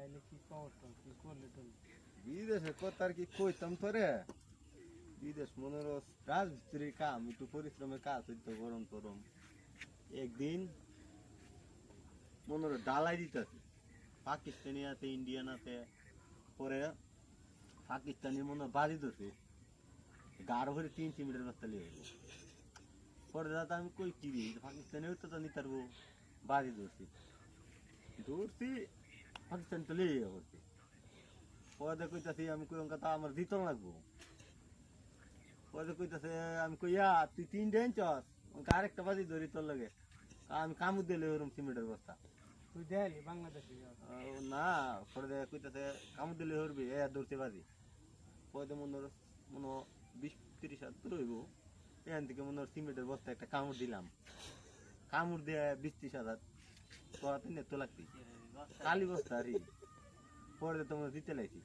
তাইলে কি করতো কি করলে তো বিদেশের কথা আর কি কইতাম তোরে। বিদেশ মনে হলো রাজমিস্ত্রির কাম, একটু পরিশ্রমের কাজ হইতো, গরম টরম। একদিন মনে হলো ডালাই দিতেছে পাকিস্তানি আছে, ইন্ডিয়ান আছে। পরে পাকিস্তানি মনে হয় বাড়ি ধরছে, গাঢ় করে 3 সিমেন্টের বস্তা লিয়ে গেল। পরে দাদা আমি কই কি রে, পাকিস্তানি হইতো তো নিতে পারবো। বাড়ি ধরছি পাকিস্তানি তো লিয়ে করছি। পরে কইতাছি, আমি কই অঙ্কা তা আমার দিতন লাগবো। পরে কইতাছে, আমি কই তুই 3 আনছস, আরেকটা বাজি ধরি তোর লাগে। আমি কামড় দিলে ওরকম সিমেন্টের বস্তা। তুই দেলি বাংলাদেশে না, পরে কইতাছে কামড় দিলে হরবি, ধরতে বাজি। পরে মনে 20-30 হাত দূর হইব। এখান থেকে মনে হয় সিমেন্টের বস্তা একটা কামড় দিলাম। কামড় দিয়ে 20-30 হাত তো লাগতি কালি বস্তা আর পরে তোমার দিতে লাগছি।